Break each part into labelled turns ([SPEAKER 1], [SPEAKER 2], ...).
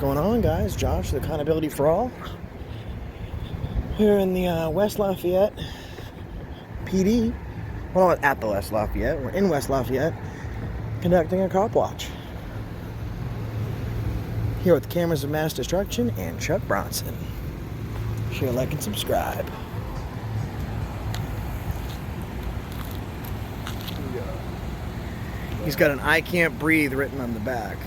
[SPEAKER 1] going on, guys? Josh, the Accountability for All. We're in the West Lafayette PD. Well, not at the West Lafayette. We're in West Lafayette conducting a cop watch. Here with Cameras of Mass Destruction and Chuck Bronson. Share, like, and subscribe. He's got an "I can't breathe" written on the back.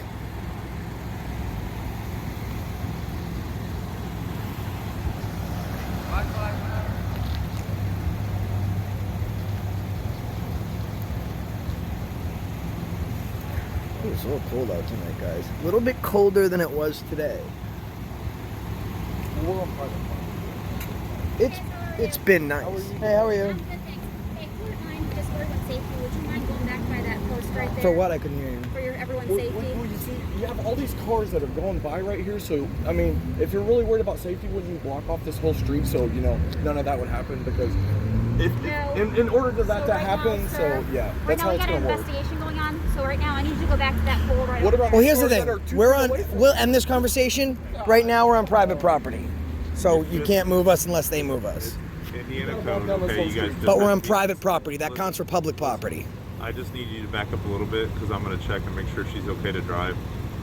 [SPEAKER 1] It's a little cold out tonight, guys. A little bit colder than it was today. It's been nice. Hey, how are you? For what? I couldn't hear you.
[SPEAKER 2] For everyone's safety.
[SPEAKER 3] Well, you see, you have all these cars that are going by right here, so, I mean, if you're really worried about safety, wouldn't you block off this whole street so, you know, none of that would happen? Because in order for that to happen, so, yeah, that's how it's going to work.
[SPEAKER 2] Right now we got an investigation going on, so right now I need you to go back to that pole right
[SPEAKER 3] What about
[SPEAKER 1] Well, here's the thing. We'll end this conversation. Right now we're on private property. So you can't move us unless they move us.
[SPEAKER 4] Indiana code, okay, you guys.
[SPEAKER 1] But we're on private property. That counts for public property.
[SPEAKER 4] I just need you to back up a little bit because I'm going to check and make sure she's okay to drive.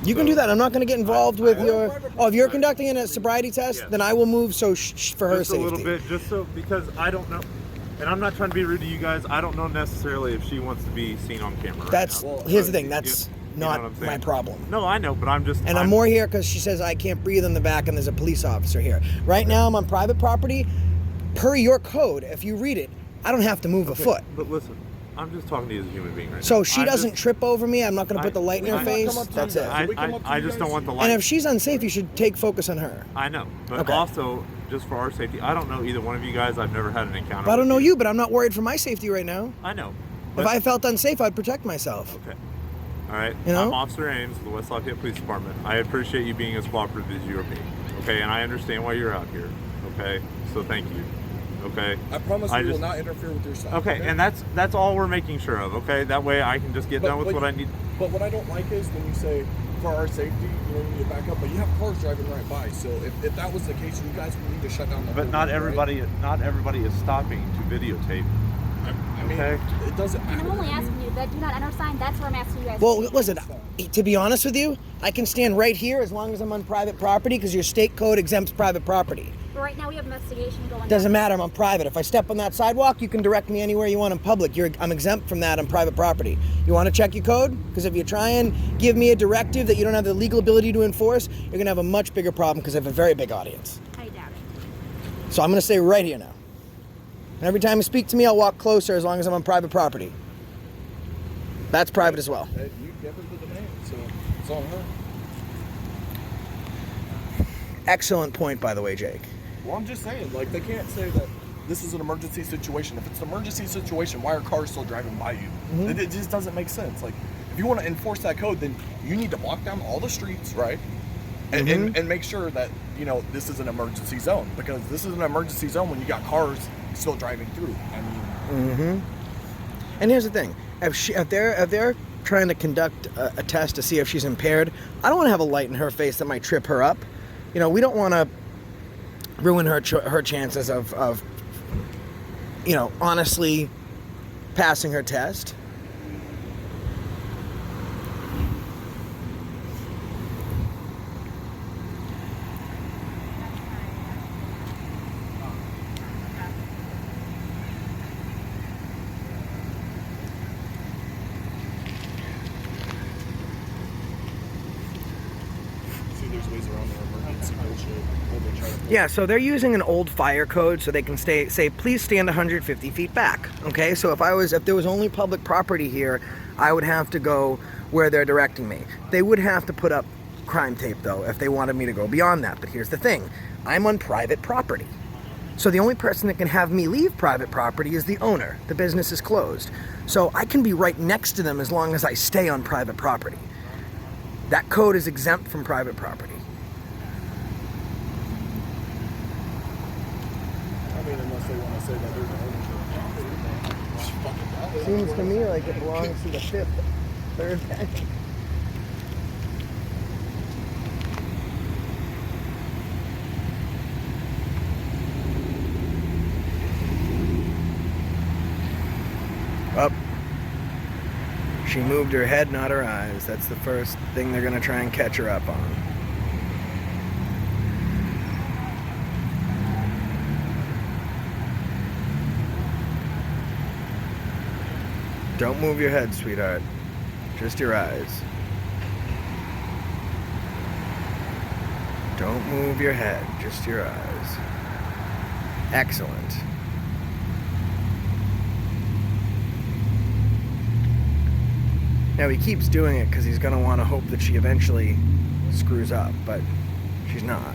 [SPEAKER 1] You can do that. I'm not going to get involved with your... Oh, if you're conducting a sobriety test, then I will move for her safety.
[SPEAKER 4] Just a little bit, just so, because I don't know, and I'm not trying to be rude to you guys, I don't know necessarily if she wants to be seen on camera
[SPEAKER 1] That's,
[SPEAKER 4] right now.
[SPEAKER 1] here's the thing, that's not
[SPEAKER 4] what I'm
[SPEAKER 1] my
[SPEAKER 4] saying?
[SPEAKER 1] problem.
[SPEAKER 4] No, I know, but I'm just...
[SPEAKER 1] And I'm more here because she says I can't breathe in the back and there's a police officer here. Right now I'm on private property. Per your code, if you read it, I don't have to move a foot.
[SPEAKER 4] But listen, I'm just talking to you as a human being right now.
[SPEAKER 1] So she doesn't trip over me. I'm not going to put the light in her face. That's it.
[SPEAKER 4] I just don't want the light.
[SPEAKER 1] And if she's unsafe, you should take focus on her.
[SPEAKER 4] I know, but also, just for our safety, I don't know either one of you guys. I've never had an encounter.
[SPEAKER 1] I don't know you, but I'm not worried for my safety right now.
[SPEAKER 4] I know.
[SPEAKER 1] If I felt unsafe, I'd protect myself.
[SPEAKER 4] Okay. All right.
[SPEAKER 1] You know?
[SPEAKER 4] I'm Officer Ames of the West Lafayette Police Department. I appreciate you being as cooperative as you are being. Okay, and I understand why you're out here. Okay, so thank you. Okay.
[SPEAKER 3] I promise we will not interfere with your side.
[SPEAKER 4] Okay, and that's all we're making sure of. Okay, that way I can just get done with what I need.
[SPEAKER 3] But what I don't like is when you say for our safety, you know, you need to back up, but you have cars driving right by. So if that was the case, you guys would need to shut down the.
[SPEAKER 4] But not everybody,
[SPEAKER 3] right?
[SPEAKER 4] not everybody is stopping to videotape.
[SPEAKER 3] I mean, it doesn't matter.
[SPEAKER 2] And I'm only asking you that do not enter sign. That's where I'm asking you guys.
[SPEAKER 1] Well, listen, to be honest with you, I can stand right here as long as I'm on private property because your state code exempts private property.
[SPEAKER 2] But right now we have an investigation going on.
[SPEAKER 1] Doesn't matter, I'm on private. If I step on that sidewalk, you can direct me anywhere you want in public. I'm exempt from that on private property. You want to check your code? Because if you try and give me a directive that you don't have the legal ability to enforce, you're going to have a much bigger problem because I have a very big audience.
[SPEAKER 2] I doubt it.
[SPEAKER 1] So I'm going to stay right here now. And every time you speak to me, I'll walk closer as long as I'm on private property. That's private as well.
[SPEAKER 3] You give her the demand, so it's on her.
[SPEAKER 1] Excellent point, by the way, Jake.
[SPEAKER 3] Well, I'm just saying, like, they can't say that this is an emergency situation. If it's an emergency situation, why are cars still driving by you?
[SPEAKER 1] Mm-hmm.
[SPEAKER 3] It just doesn't make sense. Like, if you want to enforce that code, then you need to block down all the streets, right? And, and make sure that, you know, this is an emergency zone. Because this is an emergency zone when you got cars still driving through. I mean...
[SPEAKER 1] And here's the thing. If they're trying to conduct a test to see if she's impaired, I don't want to have a light in her face that might trip her up. You know, we don't want to ruin her chances of you know, honestly passing her test.
[SPEAKER 3] There's ways around their emergency bullshit.
[SPEAKER 1] Yeah, so they're using an old fire code so they can say please stand 150 feet back. Okay, so if there was only public property here, I would have to go where they're directing me. They would have to put up crime tape though if they wanted me to go beyond that. But here's the thing, I'm on private property. So the only person that can have me leave private property is the owner. The business is closed. So I can be right next to them as long as I stay on private property. That code is exempt from private property.
[SPEAKER 3] I mean, unless they want to say that there's an ownership.
[SPEAKER 1] Seems to me like it belongs to the third bench. Up. She moved her head, not her eyes. That's the first thing they're gonna try and catch her up on. Don't move your head, sweetheart. Just your eyes. Don't move your head, just your eyes. Excellent. Now he keeps doing it because he's going to want to hope that she eventually screws up, but she's not.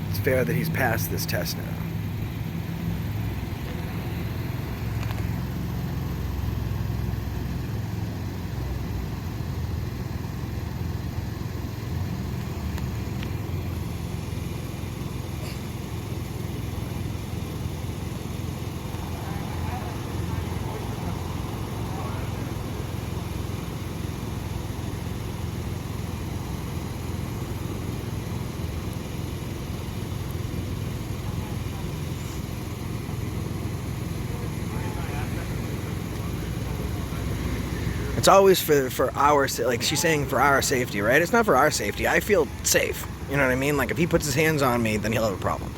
[SPEAKER 1] It's fair that he's passed this test now. It's always for our, like she's saying, for our safety, right? It's not for our safety. I feel safe. You know what I mean? Like if he puts his hands on me, then he'll have a problem.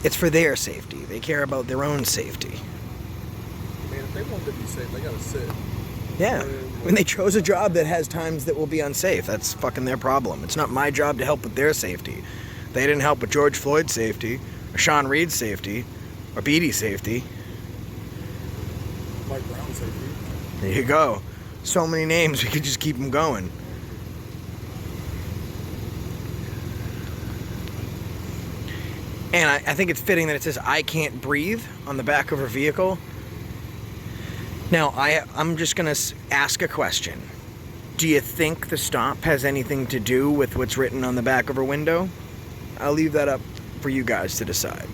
[SPEAKER 1] It's for their safety. They care about their own safety.
[SPEAKER 3] I mean, if they want to be safe, they gotta sit.
[SPEAKER 1] Yeah. When they chose a job that has times that will be unsafe, that's fucking their problem. It's not my job to help with their safety. They didn't help with George Floyd's safety, or Sean Reed's safety, or Beatty's safety.
[SPEAKER 3] Mike Brown's safety.
[SPEAKER 1] There you go. So many names, we could just keep them going. And I think it's fitting that it says, "I can't breathe" on the back of her vehicle. Now, I'm just going to ask a question. Do you think the stop has anything to do with what's written on the back of her window? I'll leave that up for you guys to decide.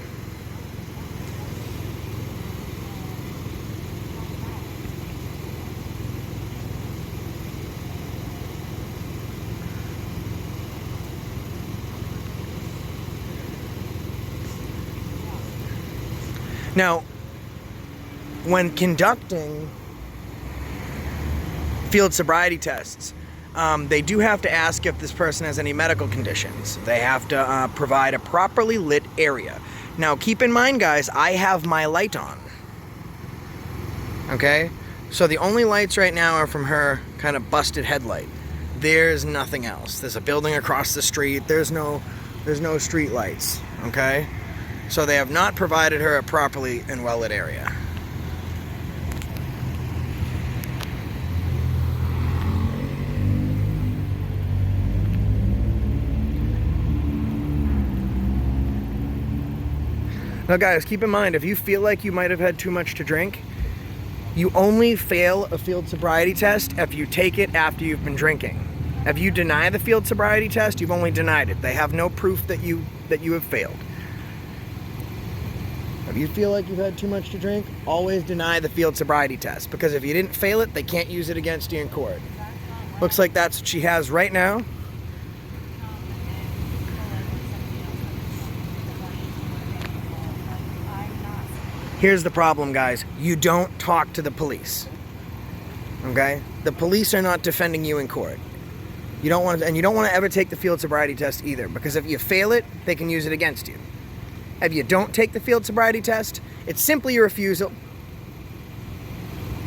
[SPEAKER 1] Now, when conducting field sobriety tests, they do have to ask if this person has any medical conditions. They have to provide a properly lit area. Now, keep in mind, guys, I have my light on. Okay? So the only lights right now are from her kind of busted headlight. There's nothing else. There's a building across the street. There's no street lights. Okay? So they have not provided her a properly and well-lit area. Now guys, keep in mind, if you feel like you might have had too much to drink, you only fail a field sobriety test if you take it after you've been drinking. If you deny the field sobriety test, you've only denied it. They have no proof that you have failed. If you feel like you've had too much to drink, always deny the field sobriety test, because if you didn't fail it, they can't use it against you in court. Looks like that's what she has right now. Here's the problem, guys. You don't talk to the police. Okay? The police are not defending you in court. You don't want to, and you don't want to ever take the field sobriety test either, because if you fail it, they can use it against you. If you don't take the field sobriety test, it's simply a refusal.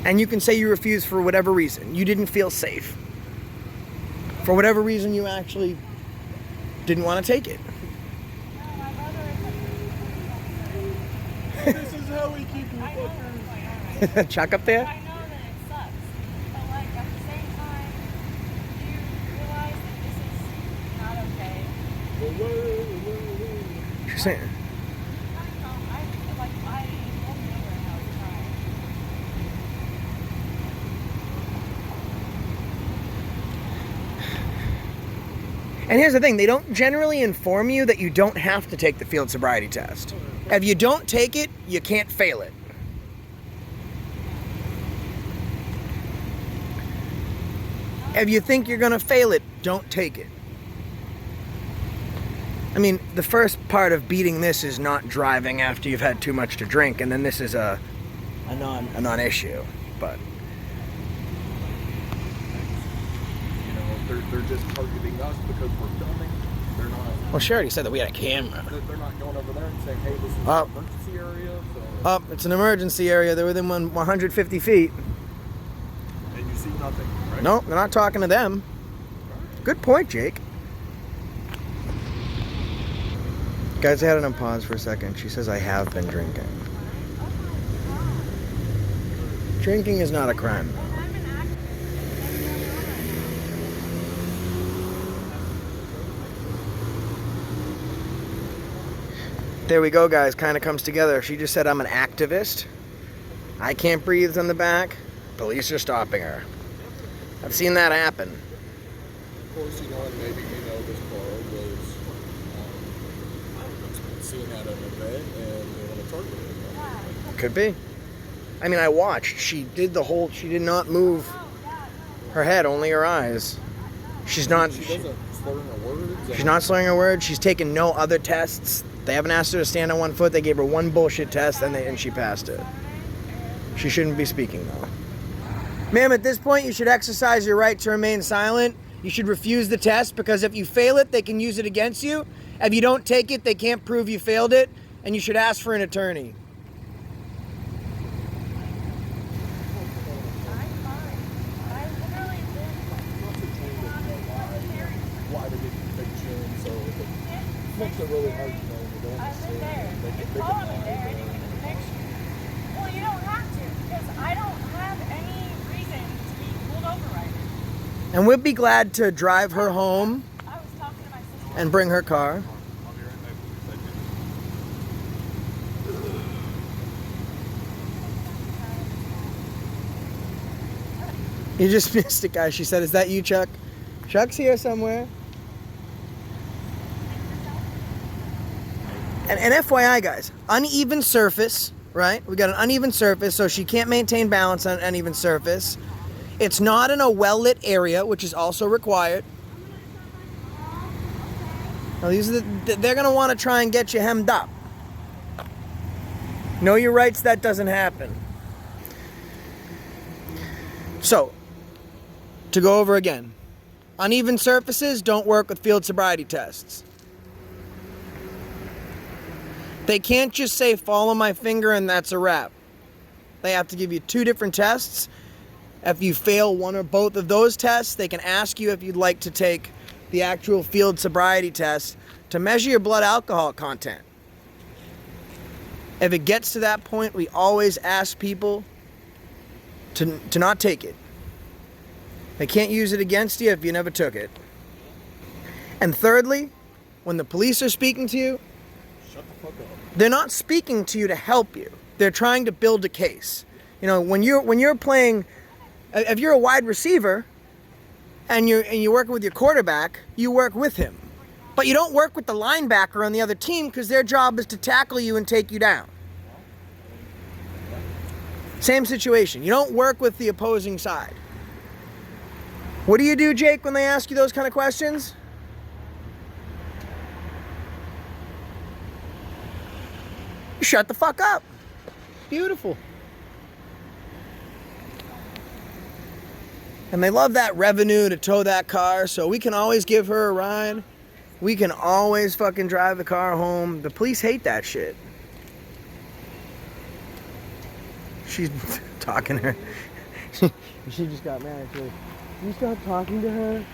[SPEAKER 1] And you can say you refused for whatever reason. You didn't feel safe. For whatever reason, you actually didn't want to take it.
[SPEAKER 3] This is how we keep you fuckers.
[SPEAKER 1] Chuck up there?
[SPEAKER 2] I know that it sucks, but like at the same time, do you realize that this is not okay?
[SPEAKER 1] She's saying.
[SPEAKER 2] I feel like I won't remember how it's trying.
[SPEAKER 1] And here's the thing, they don't generally inform you that you don't have to take the field sobriety test. If you don't take it, you can't fail it. If you think you're gonna fail it, don't take it. I mean, the first part of beating this is not driving after you've had too much to drink, and then this is a a non-issue. But
[SPEAKER 3] You know, they're just targeting us because we're filming. They're not.
[SPEAKER 1] well, she already said that we had a camera.
[SPEAKER 3] They're not going over there and saying, "Hey, this is an emergency area." So.
[SPEAKER 1] It's an emergency area. They're within 150 feet.
[SPEAKER 3] And you see nothing, right?
[SPEAKER 1] No, they're not talking to them. Good point, Jake. Guys, I had it on pause for a second. She says I have been drinking. Drinking is not a crime. There we go, guys. Kind of comes together. She just said I'm an activist. I can't breathe on the back. Police are stopping her. I've seen that happen.
[SPEAKER 3] Of course, you know, and maybe this car was seen at an event and they want to target it.
[SPEAKER 1] Could be. I mean, I watched. She did not move her head, only her eyes. She doesn't
[SPEAKER 3] slur her words.
[SPEAKER 1] She's not slurring her words. She's taken no other tests. They haven't asked her to stand on one foot. They gave her one bullshit test and she passed it. She shouldn't be speaking though. Ma'am, at this point you should exercise your right to remain silent. You should refuse the test because if you fail it, they can use it against you. If you don't take it, they can't prove you failed it, and you should ask for an attorney.
[SPEAKER 3] Why they get conviction, so it makes it really hard to know when they don't understand. They can lie.
[SPEAKER 2] Well, you don't have to, because I don't have any reason to be pulled over right now.
[SPEAKER 1] And we'd be glad to drive her home
[SPEAKER 2] I was talking to my sister.
[SPEAKER 1] and bring her car.
[SPEAKER 4] I'll be right back.
[SPEAKER 1] You just missed it, guys. She said, is that you, Chuck? Chuck's here somewhere. And FYI, guys, uneven surface, right? We got an uneven surface, so she can't maintain balance on an uneven surface. It's not in a well-lit area, which is also required. Now, they're going to want to try and get you hemmed up. Know your rights, that doesn't happen. So, to go over again, uneven surfaces don't work with field sobriety tests. They can't just say, follow my finger and that's a wrap. They have to give you 2 different tests. If you fail one or both of those tests, they can ask you if you'd like to take the actual field sobriety test to measure your blood alcohol content. If it gets to that point, we always ask people to not take it. They can't use it against you if you never took it. And thirdly, when the police are speaking to you,
[SPEAKER 3] Shut the fuck up.
[SPEAKER 1] they're not speaking to you to help you. They're trying to build a case. You know, when you're playing, if you're a wide receiver and you're working with your quarterback, you work with him. But you don't work with the linebacker on the other team because their job is to tackle you and take you down. Same situation. You don't work with the opposing side. What do you do, Jake, when they ask you those kind of questions? You shut the fuck up. Beautiful. And they love that revenue to tow that car, so we can always give her a ride. We can always fucking drive the car home. The police hate that shit. She's talking to her. She just got mad. She's like, can you stop talking to her?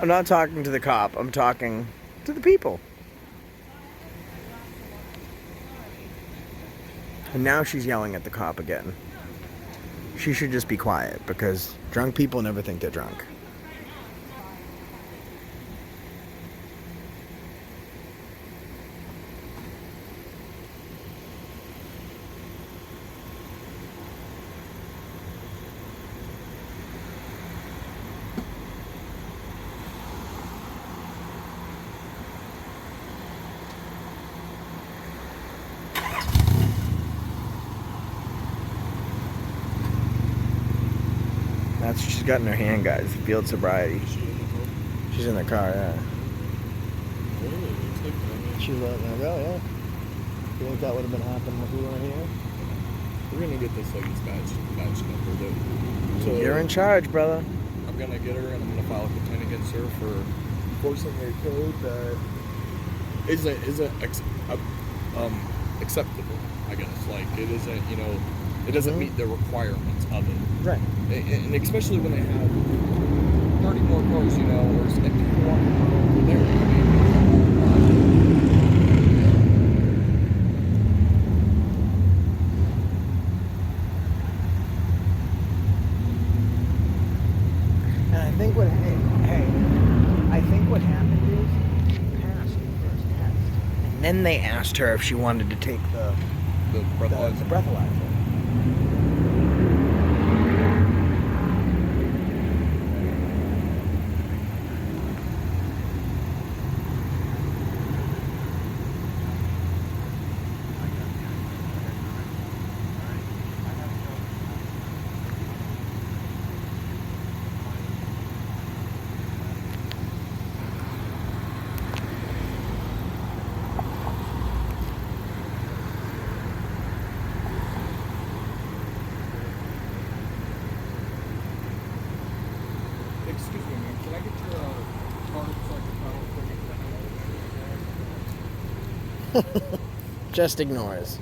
[SPEAKER 1] I'm not talking to the cop. I'm talking to the people. And now she's yelling at the cop again. She should just be quiet because drunk people never think they're drunk. That's what she's got in her hand, guys. Field sobriety. She's in the car, yeah. She's letting her go, yeah. You think that would have been happening if we weren't here?
[SPEAKER 3] We're gonna get this lady's badge number, though. So
[SPEAKER 1] You're in charge, brother.
[SPEAKER 3] I'm gonna get her and I'm gonna file a complaint against her for enforcing a code that isn't acceptable. I guess like it isn't. You know, it doesn't meet the requirements of it.
[SPEAKER 1] Right.
[SPEAKER 3] And especially when they have 30 more cars, you know, or if people want to go over there. I mean.
[SPEAKER 1] And I think what I think what happened is he passed the first test, and then they asked her if she wanted to take the breathalyzer.
[SPEAKER 3] Excuse me, ma'am. Can I get your card so I can file
[SPEAKER 1] Just ignores.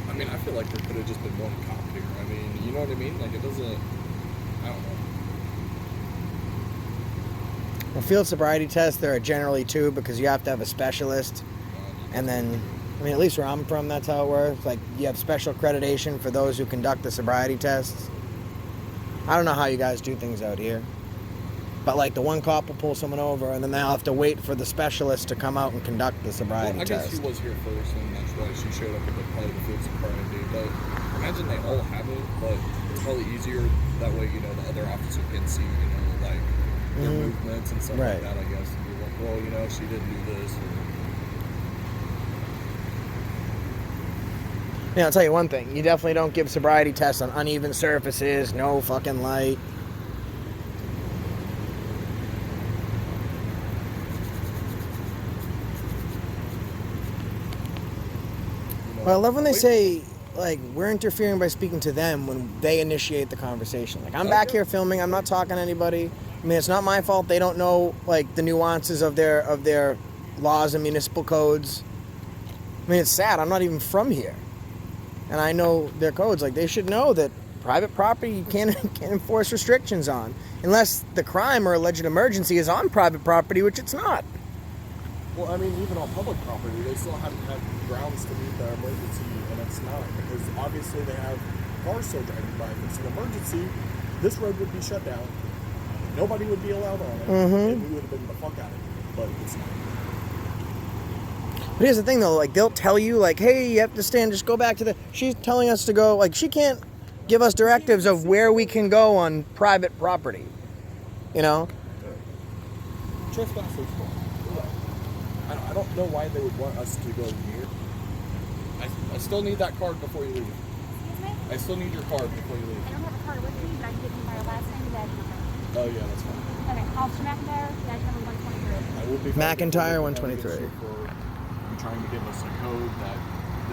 [SPEAKER 3] I mean, I feel like there could have just been one cop here. I mean, you know what I mean? Like, it doesn't. I don't know.
[SPEAKER 1] Well, field sobriety tests, there are generally two because you have to have a specialist. And then, I mean, at least where I'm from, that's how it works. Like, you have special accreditation for those who conduct the sobriety tests. I don't know how you guys do things out here. But, like, the one cop will pull someone over, and then they'll have to wait for the specialist to come out and conduct the sobriety
[SPEAKER 3] I guess
[SPEAKER 1] test.
[SPEAKER 3] she was here first, and that's why she showed up at the part of the field sobriety. But imagine they all have it, but it's probably easier that way. You know, the other officer can see, you know, like their movements and stuff
[SPEAKER 1] Right.
[SPEAKER 3] like that. I guess and be like, well, you know, she didn't do this.
[SPEAKER 1] Yeah, I'll tell you one thing. You definitely don't give sobriety tests on uneven surfaces, no fucking light. Well, I love when they say, like, we're interfering by speaking to them when they initiate the conversation. Like, I'm back here filming. I'm not talking to anybody. I mean, it's not my fault. They don't know, like, the nuances of their laws and municipal codes. I mean, it's sad. I'm not even from here. And I know their codes. Like, they should know that private property you can't enforce restrictions on. Unless the crime or alleged emergency is on private property, which it's not.
[SPEAKER 3] Well, I mean, even on public property, they still have to have grounds to meet the emergency, and it's not, because obviously they have cars still driving by. If it's an emergency, this road would be shut down, nobody would be allowed on it, and we would have been the fuck out of it, but it's not.
[SPEAKER 1] But here's the thing, though, like, they'll tell you, like, hey, you have to stand, just go back to the... She's telling us to go, like, she can't give us directives of where we can go on private property, you know?
[SPEAKER 3] Trespass is fine. I don't know why they would want us to go near. I still need that card before you leave.
[SPEAKER 2] Excuse me?
[SPEAKER 3] I still need your card before you leave.
[SPEAKER 2] I don't have a card with me, but I can give you my last name and badge number.
[SPEAKER 3] Oh, yeah, that's fine.
[SPEAKER 2] Okay, Officer McIntyre, badge number 123.
[SPEAKER 3] I will be
[SPEAKER 1] McIntyre,
[SPEAKER 3] fine.
[SPEAKER 1] 123.
[SPEAKER 3] For you trying to give us a code that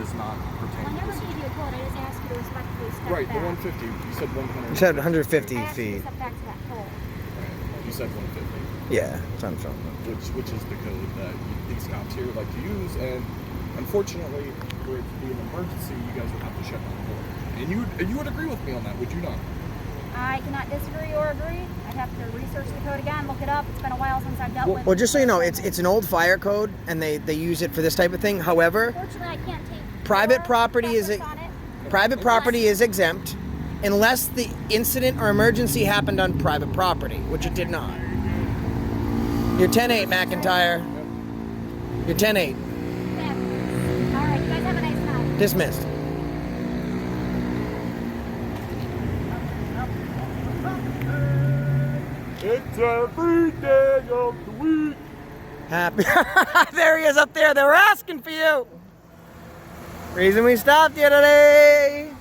[SPEAKER 3] does not pertain
[SPEAKER 2] I
[SPEAKER 3] to
[SPEAKER 2] never
[SPEAKER 3] this.
[SPEAKER 2] gave you a code. I just asked you to respectfully step
[SPEAKER 3] Right,
[SPEAKER 2] back.
[SPEAKER 3] the 150. You said 100.
[SPEAKER 1] You said 150
[SPEAKER 2] I asked you to
[SPEAKER 1] feet.
[SPEAKER 2] step back to that pole.
[SPEAKER 3] Right. You said 150.
[SPEAKER 1] Yeah, it's on film.
[SPEAKER 3] Which is the code that these cops here like to use, and unfortunately, for it to be an emergency, you guys would have to shut down the border. And you would agree with me on that, would you not?
[SPEAKER 2] I cannot disagree or agree. I'd have to research the code again, look it up. It's been a while since I've dealt with it.
[SPEAKER 1] Well, just so you know, it's an old fire code, and they use it for this type of thing. However,
[SPEAKER 2] Unfortunately, I can't take
[SPEAKER 1] private
[SPEAKER 2] your
[SPEAKER 1] property is
[SPEAKER 2] preference on it.
[SPEAKER 1] private property is exempt unless the incident or emergency happened on private property, which it did not. You're 10-8, McIntyre. You're 10-8.
[SPEAKER 2] Yeah. All right, you guys have a nice night.
[SPEAKER 1] Dismissed.
[SPEAKER 3] It's every day of the week.
[SPEAKER 1] Happy. There he is up there. They were asking for you. Reason we stopped you today.